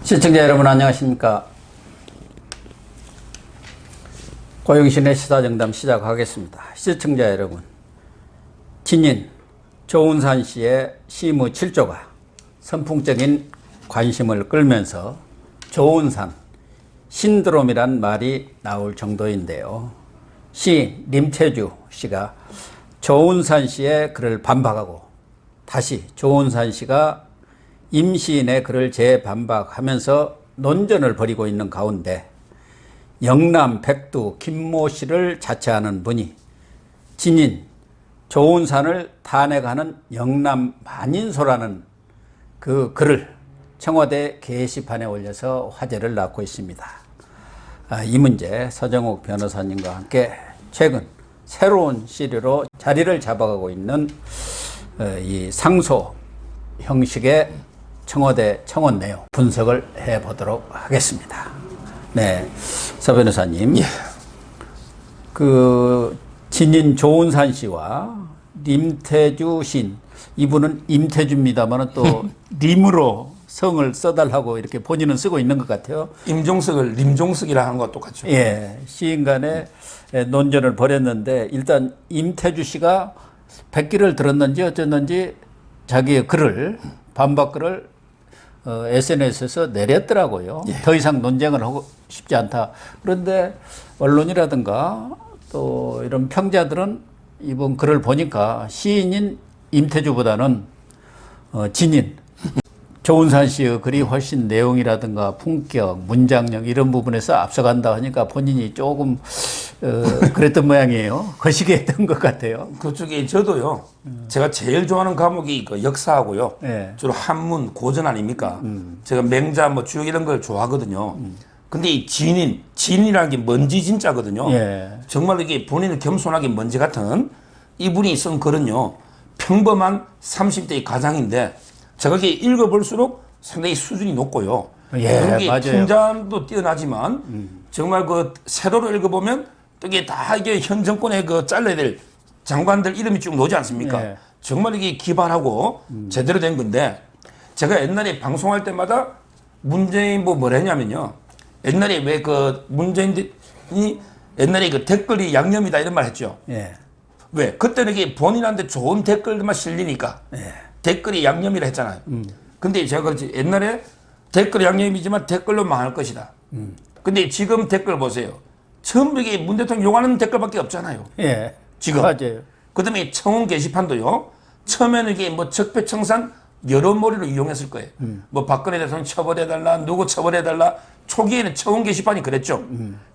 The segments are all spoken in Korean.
시청자 여러분 안녕하십니까. 고영신의 시사정담 시작하겠습니다. 시청자 여러분, 진인 조운산 씨의 시무 7조가 선풍적인 관심을 끌면서 조운산 신드롬이란 말이 나올 정도인데요. 시인 림태주 씨가 조운산 씨의 글을 반박하고 다시 조운산 씨가 임 시인의 글을 재반박하면서 논전을 벌이고 있는 가운데 영남 백두 김모 씨를 자처하는 분이 진인 조운산을 탄핵하는 영남 만인소라는 그 글을 청와대 게시판에 올려서 화제를 낳고 있습니다. 이 문제 서정욱 변호사님과 함께 최근 새로운 시류로 자리를 잡아가고 있는 이 상소 형식의 청와대 청원 내용 분석을 해보도록 하겠습니다. 네, 서 변호사님, 그 진인 조운산 씨와 림태주 시인, 이분은 임태주입니다만 또 림으로 성을 써달라고 이렇게 본인은 쓰고 있는 것 같아요. 임종석을 림종석이라 하는 것과 똑같죠. 예, 시인 간에 논전을 벌였는데 일단 임태주 씨가 백기를 들었는지 어쨌는지 자기의 글을 반박글을 SNS에서 내렸더라고요. 예. 더 이상 논쟁을 하고 싶지 않다. 그런데 언론이라든가 또 이런 평자들은 이번 글을 보니까 시인인 임태주보다는 진인 조운산 씨의 글이 훨씬 내용이라든가 품격, 문장력 이런 부분에서 앞서간다 하니까 본인이 조금 그랬던 모양이에요. 거시기했던 것 같아요. 그쪽에 저도요. 제가 제일 좋아하는 과목이 그 역사하고요. 네. 주로 한문, 고전 아닙니까? 제가 맹자, 뭐 주역 이런 걸 좋아하거든요. 근데 이 진인이라는 게 먼지 진짜거든요. 예. 정말 이게 본인을 겸손하게 먼지 같은 이분이 쓴 글은요. 평범한 30대의 가장인데 제가 이게 읽어볼수록 상당히 수준이 높고요. 예, 맞아요. 풍자도 뛰어나지만 정말 그 세로로 읽어보면 이게 다 이게 현 정권의 그 잘라야 될 장관들 이름이 쭉 나오지 않습니까? 예. 정말 이게 기발하고 제대로 된 건데 제가 옛날에 방송할 때마다 문재인 뭐라 했냐면요. 옛날에 왜 그 문재인이 옛날에 그 댓글이 양념이다 이런 말 했죠. 예. 왜? 그때는 이게 본인한테 좋은 댓글만 실리니까 예. 댓글이 양념이라 했잖아요. 근데 제가 그렇지 옛날에 댓글이 양념이지만 댓글로 망할 것이다. 근데 지금 댓글 보세요. 전부 이게 문 대통령 욕하는 댓글밖에 없잖아요. 예. 지금. 맞아요. 그 다음에 청원 게시판도요. 처음에는 이게 뭐 적폐청산 여론몰이로 이용했을 거예요. 뭐 박근혜 대통령 처벌해달라, 누구 처벌해달라. 초기에는 청원 게시판이 그랬죠.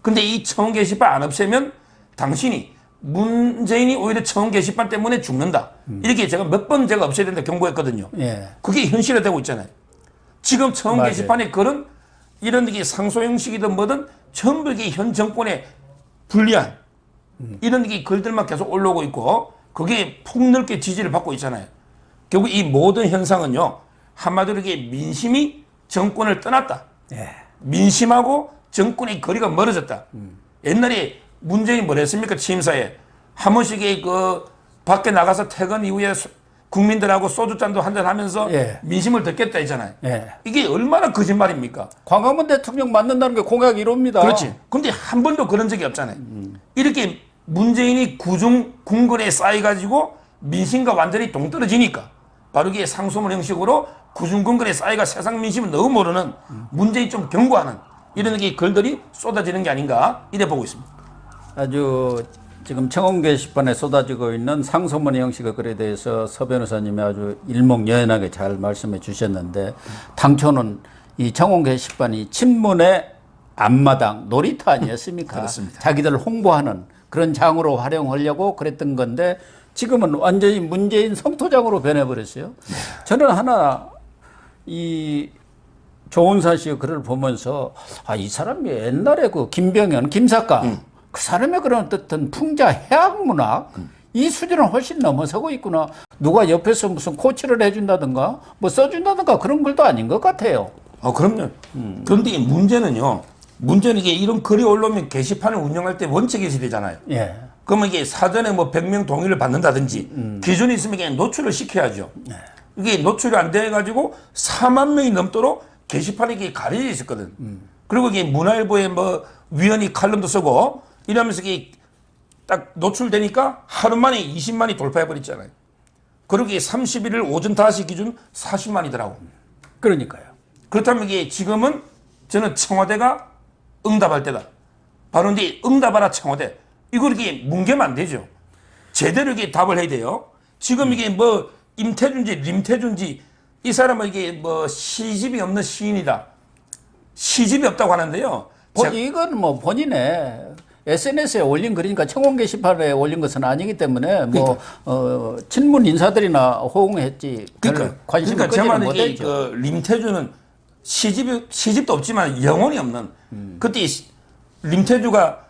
근데 이 청원 게시판 안 없애면 당신이 문재인이 오히려 청원 게시판 때문에 죽는다. 이렇게 제가 몇 번 제가 없애야 된다 경고했거든요. 예. 그게 현실화되고 있잖아요. 지금 청원 맞아요. 게시판의 글은 이런 게 상소 형식이든 뭐든 전부 이게 현 정권에 불리한 이런 게 글들만 계속 올라오고 있고 그게 폭넓게 지지를 받고 있잖아요. 결국 이 모든 현상은요. 한마디로 이게 민심이 정권을 떠났다. 예. 민심하고 정권의 거리가 멀어졌다. 옛날에 문재인이 뭘 했습니까? 취임사에. 한 번씩 그 밖에 나가서 퇴근 이후에 국민들하고 소주잔도 한잔 하면서 예. 민심을 듣겠다 했잖아요. 예. 이게 얼마나 거짓말입니까? 광화문 대통령 만난다는 게 공약 1호입니다. 그렇지. 근데 한 번도 그런 적이 없잖아요. 이렇게 문재인이 군군에 쌓여가지고 민심과 완전히 동떨어지니까 바로 이게 상소문 형식으로 구중군군에 쌓여가 세상 민심을 너무 모르는 문재인 좀 경고하는 이런 게 글들이 쏟아지는 게 아닌가 이래 보고 있습니다. 아주 지금 청원 게시판에 쏟아지고 있는 상소문 형식의 글에 대해서 서 변호사님이 아주 일목요연하게 잘 말씀해 주셨는데 당초는 이 청원 게시판이 친문의 앞마당 놀이터 아니었습니까? 그렇습니다. 자기들 홍보하는 그런 장으로 활용하려고 그랬던 건데 지금은 완전히 문재인 성토장으로 변해버렸어요. 저는 하나 이 조운산 씨의 글을 보면서 이 사람이 옛날에 그 김병현, 김사과 그 사람의 그런 어떤 풍자 해학 문학 이 수준을 훨씬 넘어서고 있구나. 누가 옆에서 무슨 코치를 해준다든가 뭐 써준다든가 그런 글도 아닌 것 같아요. 그럼요. 그런데 문제는요. 문제는 이게 이런 글이 올라오면 게시판을 운영할 때 원칙이 있어야 되잖아요. 예. 그러면 이게 사전에 뭐 100명 동의를 받는다든지 기준이 있으면 그냥 노출을 시켜야죠. 이게 노출이 안 돼가지고 4만 명이 넘도록 게시판에 이게 가려져 있었거든. 그리고 이게 문화일보에 뭐 위원이 칼럼도 쓰고 이러면서 이게 딱 노출되니까 하루 만에 20만이 돌파해버렸잖아요. 그리고 이게 31일 오전 5시 기준 40만이더라고. 그러니까요. 그렇다면 이게 지금은 저는 청와대가 응답할 때다. 바로 이제 응답하라 청와대. 이걸 이렇게 뭉개면 안 되죠. 제대로 이게 답을 해야 돼요. 지금 이게 뭐 임태준지 림태준지 이 사람은 이게 뭐 시집이 없는 시인이다. 시집이 없다고 하는데요. 이건 뭐 본인의 SNS에 올린 글이니까 청원 게시판에 올린 것은 아니기 때문에 뭐 친문 인사들이나 호응했지. 그러니까 관심을 그러니까 끄지는 못했죠. 그 림태주는 시집도 없지만 영혼이 없는. 그때 림태주가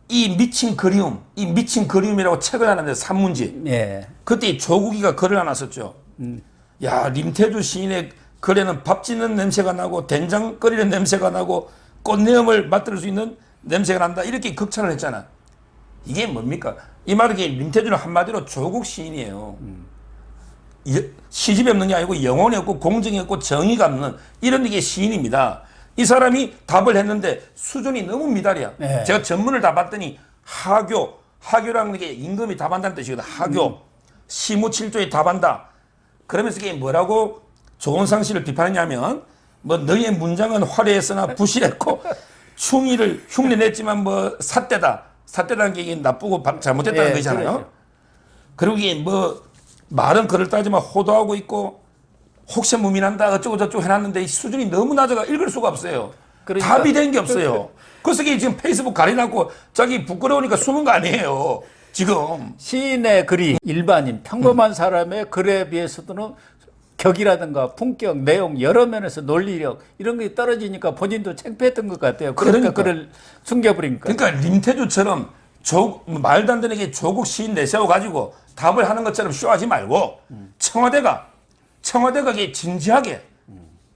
이 미친 그리움이라고 책을 하는데 산문지. 예. 그때 조국이가 글을 하나 썼죠. 야, 림태주 시인의 글에는 밥 짓는 냄새가 나고 된장 끓이는 냄새가 나고 꽃내음을 맡을 수 있는 냄새가 난다. 이렇게 극찬을 했잖아. 이게 뭡니까? 이 말은 림태주는 한마디로 조국 시인이에요. 시집이 없는 게 아니고 영혼이 없고 공정이 없고 정의가 없는 이런 게 시인입니다. 이 사람이 답을 했는데 수준이 너무 미달이야. 네. 제가 전문을 다 봤더니 하교라는 게 임금이 답한다는 뜻이거든. 하교. 시무칠조에 답한다. 그러면서 이게 뭐라고 조은상 씨를 비판했냐면 뭐 너의 문장은 화려했으나 부실했고 충의를 흉내냈지만 뭐 삿대다는 게 이게 나쁘고 잘못됐다는 예, 거잖아요. 그렇죠. 그리고 이게 뭐 말은 그럴 따지만 호도하고 있고 혹시 무민한다 어쩌고 저쩌고 해놨는데 이 수준이 너무 낮아가 읽을 수가 없어요. 그러니까. 답이 된 게 없어요. 그래서 이게 지금 페이스북 가려놨고 자기 부끄러우니까 숨은 거 아니에요. 지금. 시인의 글이 일반인 평범한 사람의 글에 비해서도는 격이라든가 품격, 내용 여러 면에서 논리력 이런 게 떨어지니까 본인도 창피했던 것 같아요. 그러니까 글을 숨겨버리니까. 그러니까 림태주처럼 말도 안 되는 게 조국 시인 내세워가지고 답을 하는 것처럼 쇼하지 말고 청와대가 이게 진지하게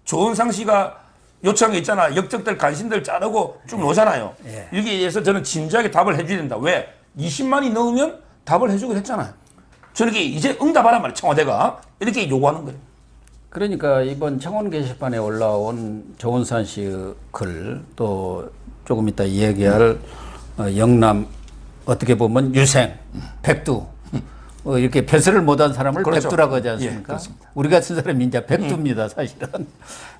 조은상 씨가 요청한 게 있잖아. 역적들 간신들 자르고 쭉 놓잖아요. 예. 여기에 대해서 저는 진지하게 답을 해줘야 된다. 왜? 20만이 넘으면 답을 해주고 했잖아요. 저는 이제 응답하란 말이에요. 청와대가 이렇게 요구하는 거예요. 그러니까 이번 청원 게시판에 올라온 조은산 씨의 글, 또 조금 이따 이야기할 영남 어떻게 보면 유생, 백두 이렇게 배설을 못한 사람을 그렇죠. 백두라고 하지 예, 않습니까? 그렇습니다. 우리 같은 사람이 이제 백두입니다, 사실은.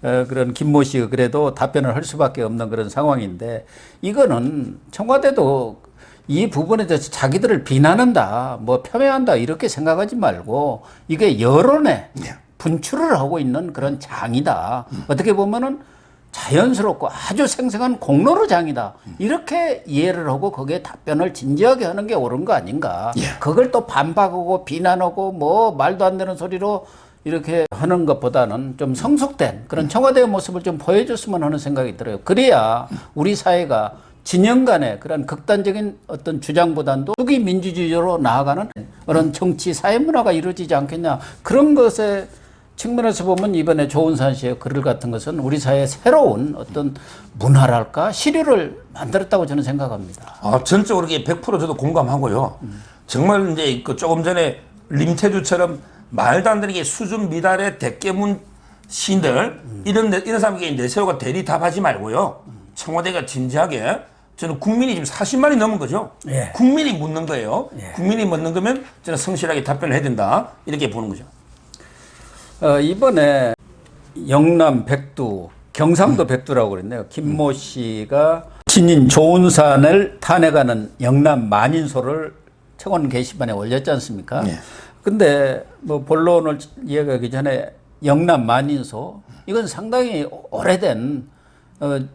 그런 김모 씨가 그래도 답변을 할 수밖에 없는 그런 상황인데 이거는 청와대도 이 부분에 대해서 자기들을 비난한다, 뭐 폄훼한다 이렇게 생각하지 말고 이게 여론에 분출을 하고 있는 그런 장이다. 어떻게 보면은 자연스럽고 아주 생생한 공로로 장이다. 이렇게 이해를 하고 거기에 답변을 진지하게 하는 게 옳은 거 아닌가. 그걸 또 반박하고 비난하고 뭐 말도 안 되는 소리로 이렇게 하는 것보다는 좀 성숙된 그런 청와대의 모습을 좀 보여줬으면 하는 생각이 들어요. 그래야 우리 사회가 진영 간의 그런 극단적인 어떤 주장보다도 투기 민주주의로 나아가는 그런 정치 사회 문화가 이루어지지 않겠냐. 그런 것에 측면에서 보면 이번에 조은산 씨의 글 같은 것은 우리 사회의 새로운 어떤 문화랄까 시류를 만들었다고 저는 생각합니다. 전적으로 이게 100% 저도 공감하고요. 정말 이제 그 조금 전에 림태주처럼 말도 안 되는 게 수준 미달의 대깨문 시인들 이런 사람에게 내세워가 대리 답하지 말고요. 청와대가 진지하게 저는 국민이 지금 40만이 넘은 거죠. 예. 국민이 묻는 거예요. 예. 국민이 묻는 거면 저는 성실하게 답변을 해야 된다. 이렇게 보는 거죠. 이번에 영남 백두, 경상도 백두라고 그랬네요. 김모 씨가 친인 조은산을 탄핵하는 영남 만인소를 청원 게시판에 올렸지 않습니까? 네. 근데 뭐 본론을 이야기하기 전에 영남 만인소 이건 상당히 오래된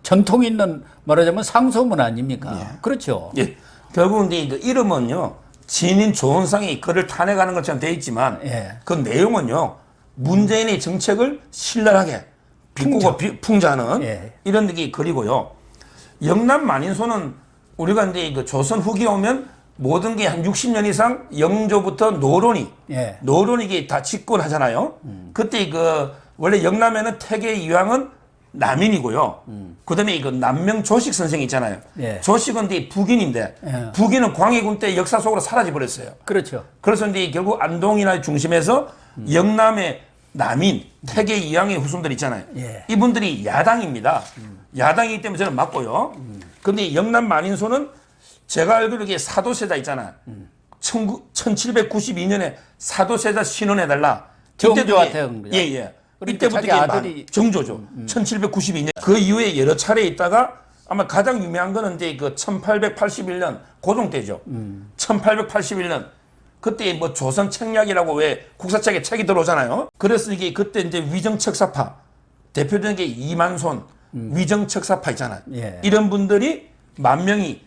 전통 있는 말하자면 상소문 아닙니까? 그렇죠. 예. 결국은 이제 그 이름은요. 진인 조은상이 그를 탄핵하는 것처럼 돼 있지만 예. 그 내용은요. 문재인의 정책을 신랄하게 비꼬고 풍자하는 예. 이런 게 글이고요. 영남 만인소는 우리가 이제 그 조선 후기에 오면 모든 게 한 60년 이상 영조부터 노론이 예. 이게 다 집권하잖아요. 그때 그 원래 영남에는 태계 이황은 남인이고요. 그다음에 이거 남명 조식 선생 있잖아요. 예. 조식은 이제 북인인데 예. 북인은 광해군 때 역사 속으로 사라져 버렸어요. 그렇죠. 그래서 이제 결국 안동이나 중심에서 영남의 남인, 태계 이항의 후손들 있잖아요. 예. 이분들이 야당입니다. 야당이기 때문에 저는 맞고요. 근데 영남 만인소는 제가 알기로 이게 사도세자 있잖아. 1792년에 사도세자 신원해달라. 정조한테 한 거죠. 예. 그러니까 이때부터 자기 이게 아들이 정조죠. 1792년. 그 이후에 여러 차례 있다가 아마 가장 유명한 거는 이제 그 1881년 고종 때죠. 1881년. 그때 뭐 조선 책략이라고 왜 국사책에 책이 들어오잖아요. 그래서 이게 그때 이제 위정척사파 대표적인 게 이만손, 위정척사파 있잖아요. 예. 이런 분들이 10,000명이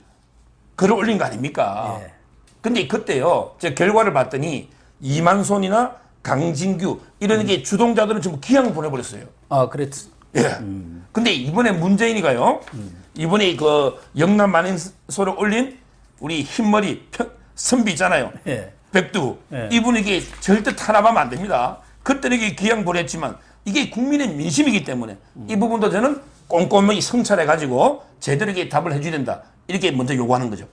글을 올린 거 아닙니까? 예. 근데 그때요, 제가 결과를 봤더니 이만손이나 강진규 이런 게 주동자들은 전부 기양을 보내버렸어요. 아, 그랬. 예. 근데 이번에 문재인이가요, 이번에 그 영남 만인소를 올린 우리 흰머리 선비 있잖아요. 예. 백두. 예. 이분 이게 절대 탄압하면 안 됩니다. 그때는 이게 기양 보냈지만 이게 국민의 민심이기 때문에 이 부분도 저는 꼼꼼히 성찰해가지고 제대로 이게 답을 해줘야 된다. 이렇게 먼저 요구하는 거죠.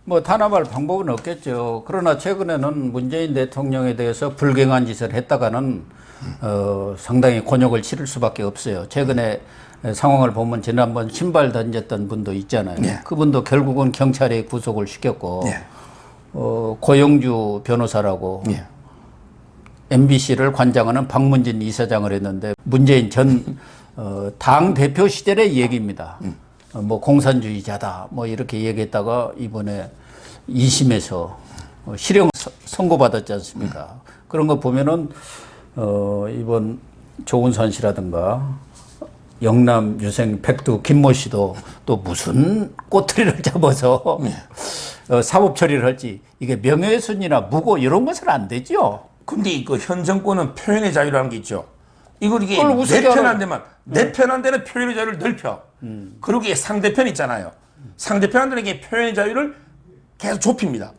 뭐 탄압할 방법은 없겠죠. 그러나 최근에는 문재인 대통령에 대해서 불경한 짓을 했다가는 상당히 곤욕을 치를 수밖에 없어요. 최근에 상황을 보면 지난번 신발 던졌던 분도 있잖아요. 예. 그분도 결국은 경찰에 구속을 시켰고 예. 고영주 변호사라고 예. MBC를 관장하는 박문진 이사장을 했는데 문재인 전 당 대표 시절의 얘기입니다. 뭐 공산주의자다 뭐 이렇게 얘기했다가 이번에 2심에서 실형 선고받았지 않습니까? 그런 거 보면은 이번 조은산 씨라든가 영남 유생 백두 김모 씨도 또 무슨 꼬투리를 잡아서 사법 처리를 할지 이게 명예훼손이나 무고 이런 것은 안 되죠. 근데 그 현 정권은 표현의 자유라는 게 있죠. 이걸 이게 그걸 내 우습게 편 하는- 안 되면 내 편 안 되는 표현의 자유를 넓혀. 그리고 이게 상대편 있잖아요. 상대편들에게 표현의 자유를 계속 좁힙니다.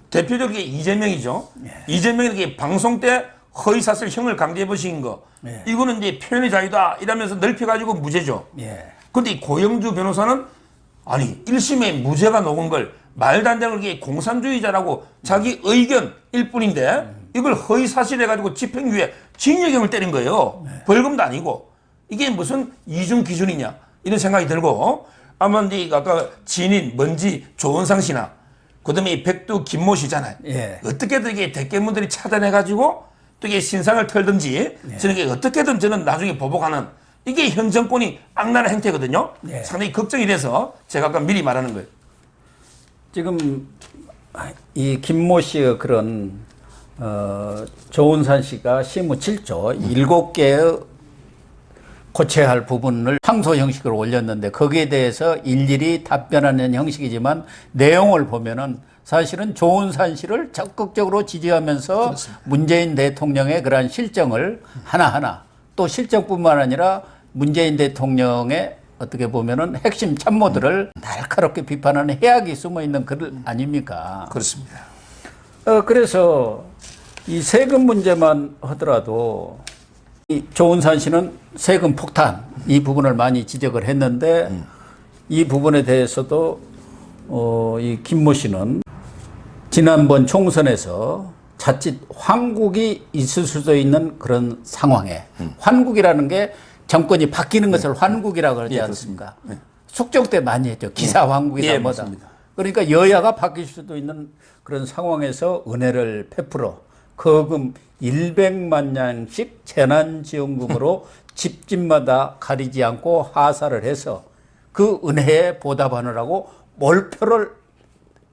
대표적으로 이게 이재명이죠. 이재명이 이게 방송 때 허위사실 형을 강제해 버신 거. 이거는 이제 표현의 자유다 이러면서 넓혀가지고 무죄죠. 예. 근데 이 고영주 변호사는 아니 1심에 무죄가 녹은 걸 말도 안 되는 게 공산주의자라고 자기 의견일 뿐인데 이걸 허위사실 해가지고 집행유예 징역형을 때린 거예요. 벌금도 아니고 이게 무슨 이중 기준이냐 이런 생각이 들고 아마 이제 아까 진인 먼지 조은상 씨나 그다음에 이 백두 김모 씨잖아요. 예. 어떻게든 이게 대깨문들이 찾아내가지고 또 이게 신상을 털든지 저는 이게 어떻게든 저는 나중에 보복하는 이게 현 정권이 악랄한 행태거든요. 예. 상당히 걱정이 돼서 제가 아까 미리 말하는 거예요. 지금 이 김모 씨의 그런 조은산 씨가 시무 7조 7개의 고쳐야 할 부분을 항소 형식으로 올렸는데 거기에 대해서 일일이 답변하는 형식이지만 내용을 보면은 사실은 조은산 씨를 적극적으로 지지하면서 그렇습니다. 문재인 대통령의 그러한 실정을 하나하나 또 실정뿐만 아니라 문재인 대통령의 어떻게 보면은 핵심 참모들을 날카롭게 비판하는 해악이 숨어 있는 글 아닙니까? 그렇습니다. 그래서 이 세금 문제만 하더라도 이 조은산 씨는 세금 폭탄 이 부분을 많이 지적을 했는데 이 부분에 대해서도 이 김모 씨는 지난번 총선에서 자칫 환국이 있을 수도 있는 그런 상황에 환국이라는 게 정권이 바뀌는 것을 환국이라고 그러지 예, 않습니까? 그렇습니다. 숙종 때 많이 했죠. 기사 환국이다 예, 뭐다. 맞습니다. 그러니까 여야가 바뀔 수도 있는 그런 상황에서 은혜를 베풀어 거금 100만 냥씩 재난지원금으로 집집마다 가리지 않고 하사를 해서 그 은혜에 보답하느라고 몰표를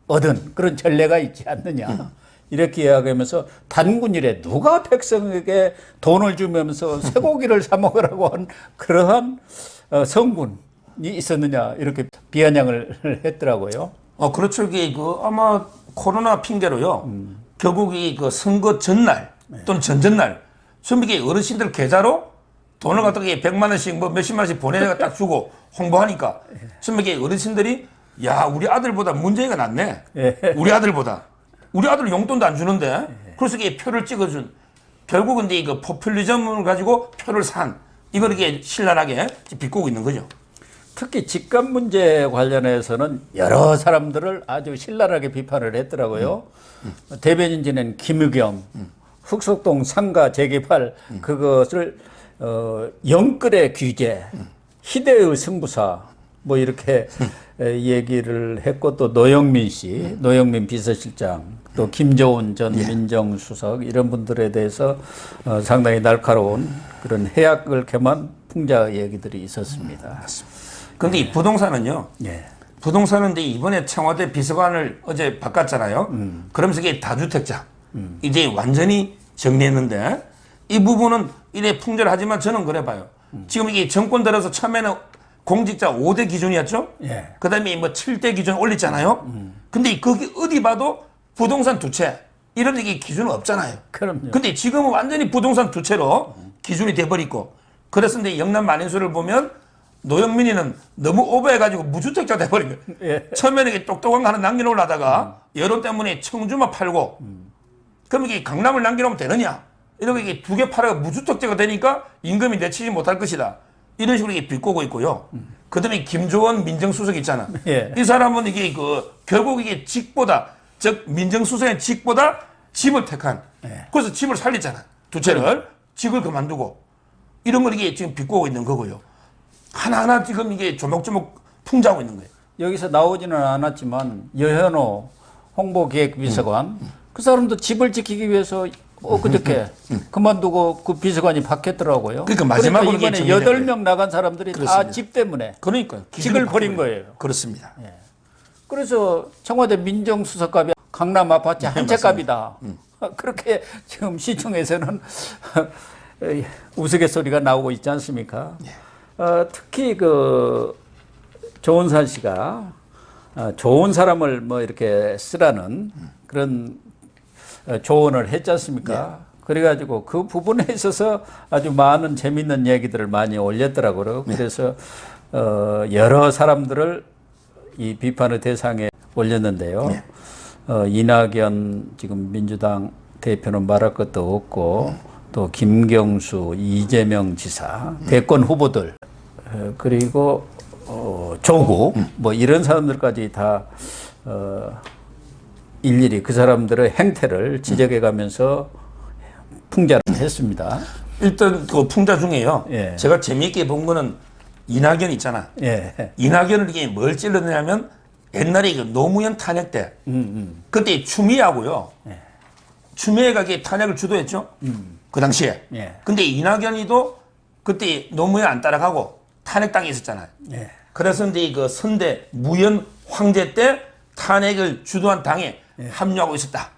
얻은 그런 전례가 있지 않느냐. 이렇게 이야기하면서 단군일에 누가 백성에게 돈을 주면서 쇠고기를 사 먹으라고 한 그러한 성군이 있었느냐 이렇게 비아냥을 했더라고요. 그렇죠. 이게 그 아마 코로나 핑계로요. 결국 이 선거 전날 또는 전전날 전부 이게 어르신들 계좌로 돈을 갖다가 100만 원씩 뭐 몇십만 원씩 보내가 딱 주고 홍보하니까 전부 이게 어르신들이 야 우리 아들보다 문재인가 낫네. 우리 아들보다. 우리 아들 용돈도 안 주는데 그래서 이게 표를 찍어준 결국은 이제 이거 포퓰리즘을 가지고 표를 산 이걸 이게 신랄하게 비꼬고 있는 거죠. 특히 집값 문제 관련해서는 여러 사람들을 아주 신랄하게 비판을 했더라고요. 대변인 지낸 김의겸, 흑석동 상가 재개발 그것을 영끌의 규제, 희대의 승부사 뭐 이렇게 얘기를 했고 또 노영민 씨, 노영민 비서실장, 또 김조은 전 민정수석 이런 분들에 대해서 상당히 날카로운 그런 해악을 겸한 풍자 얘기들이 있었습니다. 그런데 이 부동산은요. 예. 부동산은 이번에 청와대 비서관을 어제 바꿨잖아요. 그러면서 이게 다주택자 이제 완전히 정리했는데 이 부분은 이래 풍자하지만 저는 그래 봐요. 지금 이게 정권 들어서 처음에는 공직자 5대 기준이었죠. 예. 그다음에 뭐 7대 기준 올렸잖아요. 근데 거기 어디 봐도 부동산 두 채 이런 게 기준은 없잖아요. 그럼요. 근데 지금은 완전히 부동산 두 채로 기준이 돼버리고 그래서 이제 영남 만인수를 보면 노영민이는 너무 오버해가지고 무주택자 돼버린 거예요. 예. 처음에는 이게 똑똑한 거 하나 남겨놓으려 하다가 여론 때문에 청주만 팔고 그럼 이게 강남을 남겨놓으면 되느냐? 이렇게 이게 두 개 팔아가 무주택자가 되니까 임금이 내치지 못할 것이다. 이런 식으로 이게 비꼬고 있고요. 그 다음에 김조원 민정수석 있잖아. 예. 이 사람은 이게 결국 이게 직보다, 즉 민정수석의 직보다 집을 택한. 예. 그래서 집을 살렸잖아. 두 채를. 직을 그만두고. 이런 걸 이게 지금 비꼬고 있는 거고요. 하나하나 지금 이게 조목조목 풍자하고 있는 거예요. 여기서 나오지는 않았지만 여현호 홍보기획비서관 그 사람도 집을 지키기 위해서 엊그저께 그만두고 그 비서관이 바뀌었더라고요. 그러니까 마지막으로 이번에 이게 8명 나간 사람들이 다 집 때문에 그러니까 직을 버린 거예요. 그렇습니다. 그래서 청와대 민정수석값이 강남 아파트 한 채 값이다. 그렇게 지금 시청에서는 우스갯소리가 나오고 있지 않습니까? 특히 그 조은산 씨가 좋은 사람을 뭐 이렇게 쓰라는 그런 조언을 했지 않습니까? 그래가지고 그 부분에 있어서 아주 많은 재밌는 얘기들을 많이 올렸더라고요. 그래서 여러 사람들을 이 비판의 대상에 올렸는데요. 이낙연 지금 민주당 대표는 말할 것도 없고 또 김경수, 이재명 지사, 대권 후보들 그리고 조국 뭐 이런 사람들까지 다 일일이 그 사람들의 행태를 지적해가면서 풍자를 했습니다. 일단 그 풍자 중에요. 예. 제가 재미있게 본 거는 이낙연 있잖아. 예. 이낙연을 이게 뭘 찔러내냐면 옛날에 그 노무현 탄핵 때 그때 추미애하고요. 추미애가 이게 탄핵을 주도했죠. 그 당시에. 예. 근데 이낙연이도 그때 노무현 안 따라가고 탄핵당에 있었잖아요. 예. 그래서 이제 그 선대 무현 황제 때 탄핵을 주도한 당에 합류하고 있었다.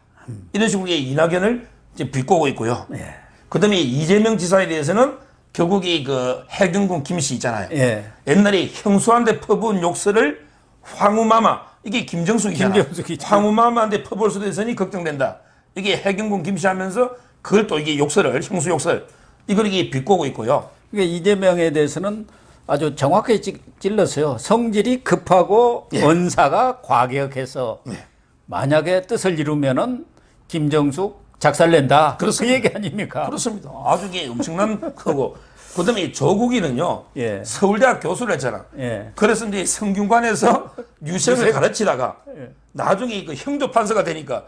이런 식으로 이낙연을 이제 비꼬고 있고요. 예. 그 다음에 이재명 지사에 대해서는 결국 그 해경군 김씨 있잖아요. 예. 옛날에 형수한테 퍼부은 욕설을 황후마마, 이게 김정숙이잖아. 김정숙이죠. 황후마마한테 퍼부을 수도 있으니 걱정된다. 이게 해경군 김씨 하면서 그걸 또 이게 욕설을, 형수 욕설, 이걸 이게 비꼬고 있고요. 그러니까 이재명에 대해서는 아주 정확하게 찔렀어요. 성질이 급하고 언사가 과격해서 만약에 뜻을 이루면은 김정숙 작살낸다. 그렇습니다. 그 얘기 아닙니까? 그렇습니다. 아주 이게 엄청난 거고. 그 다음에 조국이는요, 예. 서울대학 교수를 했잖아. 예. 그래서 이제 성균관에서 유생을 가르치다가 나중에 그 형조판사가 되니까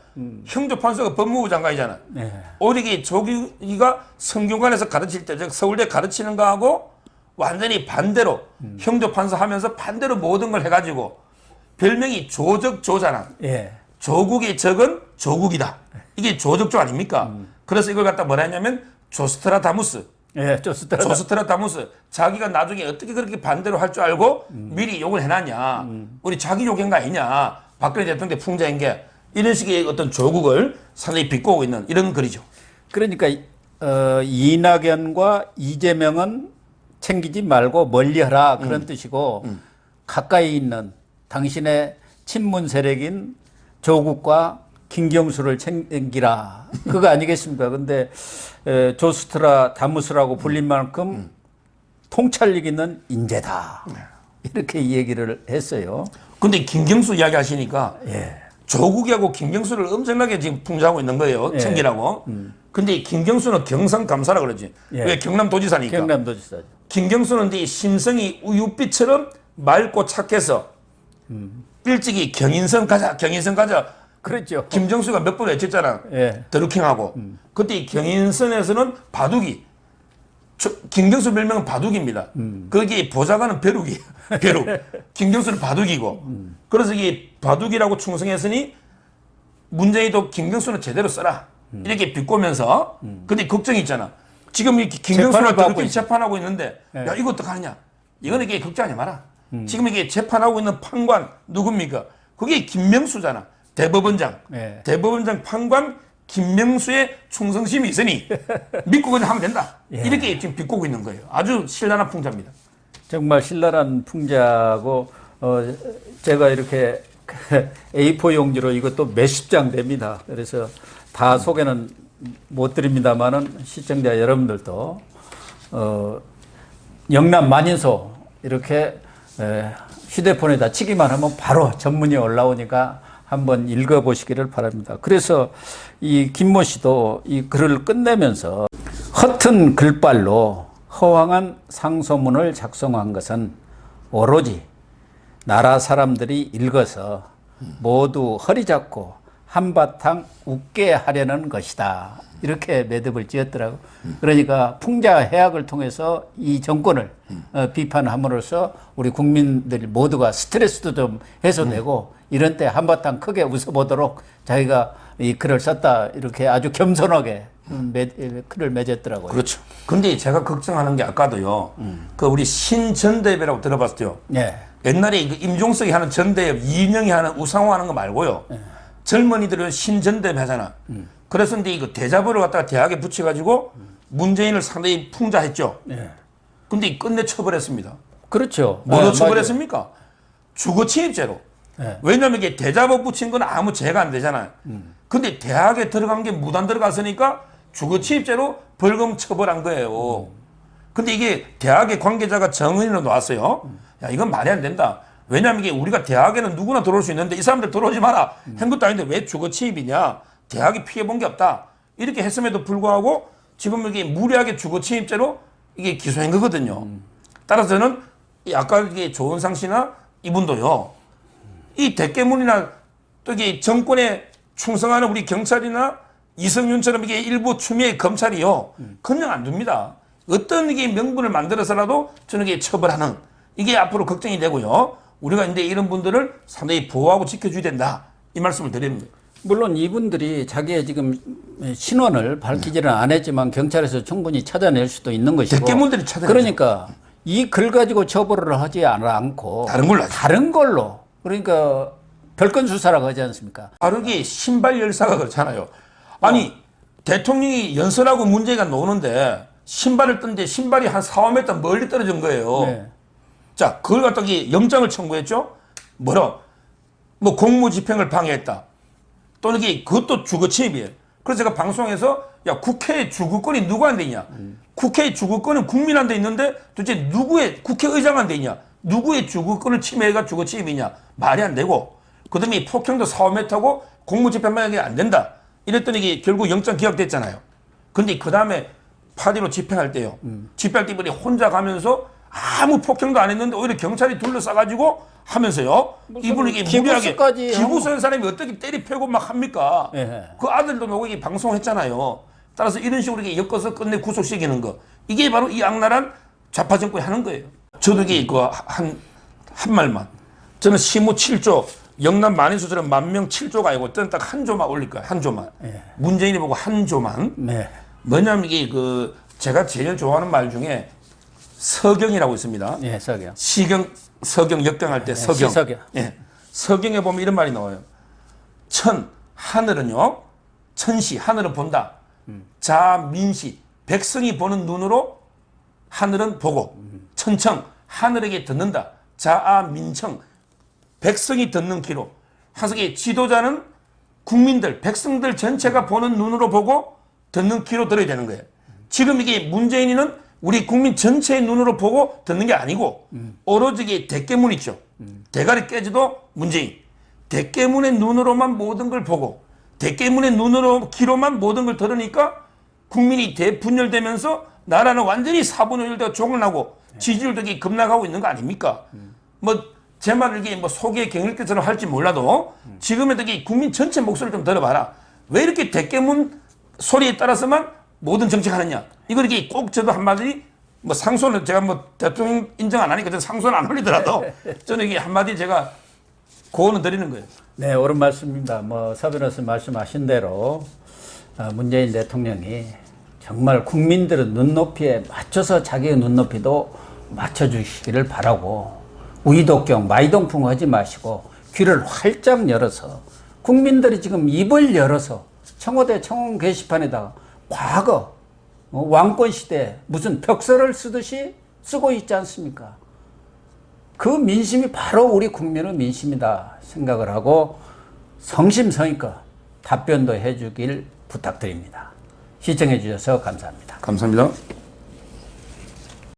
형조판사가 법무부 장관이잖아. 예. 오히려 조국이가 성균관에서 가르칠 때, 즉 서울대 가르치는 거하고 완전히 반대로 형조판사 하면서 반대로 모든 걸 해가지고 별명이 조적조잖아. 예. 조국의 적은 조국이다. 이게 조적조 아닙니까? 그래서 이걸 갖다 뭐라 했냐면 조스트라다무스. 예, 좋습니다. 조스트라다무스. 자기가 나중에 어떻게 그렇게 반대로 할 줄 알고 미리 욕을 해놨냐. 우리 자기 욕한 거 아니냐. 박근혜 대통령 때 풍자한 게 이런 식의 어떤 조국을 상당히 비꼬고 있는 이런 글이죠. 그러니까 이낙연과 이재명은 챙기지 말고 멀리하라 그런 뜻이고 가까이 있는 당신의 친문 세력인 조국과 김경수를 챙기라 그거 아니겠습니까? 근데 조스트라 다무스라고 불린 만큼 통찰력 있는 인재다 이렇게 얘기를 했어요. 근데 김경수 이야기 하시니까 예. 조국이하고 김경수를 엄청나게 지금 풍자하고 있는 거예요. 예. 챙기라고. 근데 김경수는 경상감사라 그러지. 예. 왜 경남도지사니까. 경남도지사죠. 김경수는 이 심성이 우유빛처럼 맑고 착해서 일찍이 경인선 가자. 그렇죠. 김정수가 몇 번 외쳤잖아. 예. 드루킹하고. 그때 경인선에서는 바둑이. 김경수 별명은 바둑입니다. 거기 보좌관은 벼룩이에요. 벼룩. 김경수는 바둑이고. 그래서 이게 바둑이라고 충성했으니 문재인도 김경수는 제대로 써라. 이렇게 비꼬면서. 근데 걱정이 있잖아. 지금 이렇게 김경수가 드루킹 재판하고 있는데 야 이거 어떡하느냐. 이거는 이게 걱정하지 마라. 지금 이게 재판하고 있는 판관 누굽니까? 그게 김명수잖아. 대법원장. 네. 대법원장 판관 김명수의 충성심이 있으니 믿고 그냥 하면 된다. 예. 이렇게 지금 비꼬고 있는 거예요. 아주 신랄한 풍자입니다. 정말 신랄한 풍자고 제가 이렇게 A4 용지로 이것도 몇십 장 됩니다. 그래서 다 소개는 못 드립니다만은 시청자 여러분들도 영남 만인소 이렇게 휴대폰에다 치기만 하면 바로 전문이 올라오니까 한번 읽어보시기를 바랍니다. 그래서 이 김모 씨도 이 글을 끝내면서 허튼 글발로 허황한 상소문을 작성한 것은 오로지 나라 사람들이 읽어서 모두 허리 잡고 한바탕 웃게 하려는 것이다. 이렇게 매듭을 지었더라고. 그러니까 풍자 해악을 통해서 이 정권을 비판함으로써 우리 국민들 모두가 스트레스도 좀 해소되고 이런 때 한바탕 크게 웃어보도록 자기가 이 글을 썼다. 이렇게 아주 겸손하게 글을 맺었더라고요. 그렇죠. 근데 제가 걱정하는 게 아까도요. 그 우리 신전대회라고 들어봤어요. 네. 옛날에 그 임종석이 하는 전대회, 이인영이 하는 우상호 하는 거 말고요. 젊은이들은 신전대회 하잖아. 그래서 근데 이거 대자보를 갖다가 대학에 붙여가지고 문재인을 상당히 풍자했죠. 네. 근데 끝내 처벌했습니다. 그렇죠. 뭐로 네, 처벌했습니까? 주거침입죄로. 네. 왜냐하면 이게 대자보 붙인 건 아무 죄가 안 되잖아요. 근데 대학에 들어간 게 무단 들어갔으니까 주거침입죄로 벌금 처벌한 거예요. 근데 이게 대학의 관계자가 정의로 나왔어요. 야, 이건 말이 안 된다. 왜냐하면 이게 우리가 대학에는 누구나 들어올 수 있는데 이 사람들 들어오지 마라. 한 것도 아닌데 왜 주거침입이냐. 대학이 피해본 게 없다. 이렇게 했음에도 불구하고 지금 이게 무리하게 주거침입죄로 이게 기소한 거거든요. 따라서 저는 아까 이게 조은상 씨나 이분도요. 이 대깨문이나 또 이게 정권에 충성하는 우리 경찰이나 이성윤처럼 이게 일부 추미애 검찰이요. 그냥 안 둡니다. 어떤 이게 명분을 만들어서라도 저는 이게 처벌하는 이게 앞으로 걱정이 되고요. 우리가 이제 이런 분들을 상당히 보호하고 지켜줘야 된다. 이 말씀을 드립니다. 물론 이분들이 자기의 지금 신원을 밝히지는 안 했지만 경찰에서 충분히 찾아낼 수도 있는 것이고. 대깨문들이 찾아내죠. 그러니까 이 글 가지고 처벌을 하지 않고 다른 걸로 하죠. 다른 걸로 그러니까 별건 수사라고 하지 않습니까? 바르게 신발 열사가 그렇잖아요. 아니 대통령이 연설하고 문제가 노는데 신발을 떴는데 신발이 한 4, 5m 멀리 떨어진 거예요. 네. 자, 그걸 갖다가 영장을 청구했죠. 뭐라? 뭐 공무집행을 방해했다. 또는 이게 그것도 주거침입이에요. 그래서 제가 방송에서 야 국회의 주거권이 누구한테 있냐? 국회의 주거권은 국민한테 있는데 도대체 누구의 국회의장한테 있냐? 누구의 주거권을 침해가 주거침입이냐? 말이 안 되고 그다음에 폭행도 4, 5m고 공무집행방해가 안 된다. 이랬더니 이게 결국 영장 기각됐잖아요. 근데 그 다음에 파디로 집행할 때요. 집행할 때 이분이 혼자 가면서 아무 폭행도 안 했는데 오히려 경찰이 둘러싸가지고 하면서요. 이분이 이게 무리하게 기부서 한 사람이 어떻게 때리 패고 막 합니까? 예. 그 아들도 나오고 이게 방송했잖아요. 따라서 이런 식으로 이렇게 엮어서 끝내 구속시키는 거. 이게 바로 이 악랄한 좌파 정권이 하는 거예요. 저도 이게 한 말만. 저는 시무 7조, 영남 만인수처럼 10,000명 7조가 아니고 저는 딱 한 조만 올릴 거예요. 한 조만. 예. 문재인이 보고 한 조만. 네. 뭐냐면 이게 제가 제일 좋아하는 말 중에 서경이라고 있습니다. 예, 서경. 서경 역경할 때 서경. 시서경. 예. 서경에 보면 이런 말이 나와요. 하늘은요. 천시, 하늘은 본다. 자민시, 백성이 보는 눈으로 하늘은 보고. 천청, 하늘에게 듣는다. 자아민청, 백성이 듣는 귀로. 하석의 지도자는 국민들, 백성들 전체가 보는 눈으로 보고 듣는 귀로 들어야 되는 거예요. 지금 이게 문재인이는 우리 국민 전체의 눈으로 보고 듣는 게 아니고 오로지 이게 대깨문 있죠. 대가리 깨져도 문재인. 대깨문의 눈으로만 모든 걸 보고 대깨문의 눈으로 귀로만 모든 걸 들으니까 국민이 대분열되면서 나라는 완전히 사분열되고 종을나고 지지율도 급락하고 있는 거 아닙니까? 뭐 제 말을 이게 뭐 속에 경일교처럼 할지 몰라도 지금의 이 국민 전체 목소리를 좀 들어봐라. 왜 이렇게 대깨문 소리에 따라서만 모든 정책하느냐. 이걸 이렇게 꼭 저도 한마디 뭐 상소는 제가 뭐 대통령 인정 안 하니까 상소는 안 올리더라도 저는 이게 한마디 제가 고언을 드리는 거예요. 네, 옳은 말씀입니다. 뭐 서 변호사 말씀하신 대로 문재인 대통령이 정말 국민들의 눈높이에 맞춰서 자기의 눈높이도 맞춰주시기를 바라고 우이독경, 마이동풍 하지 마시고 귀를 활짝 열어서 국민들이 지금 입을 열어서 청와대 청원 게시판에다가 과거 왕권 시대 무슨 벽서를 쓰듯이 쓰고 있지 않습니까? 그 민심이 바로 우리 국민의 민심이다 생각을 하고 성심성의껏 답변도 해주길 부탁드립니다. 시청해 주셔서 감사합니다. 감사합니다.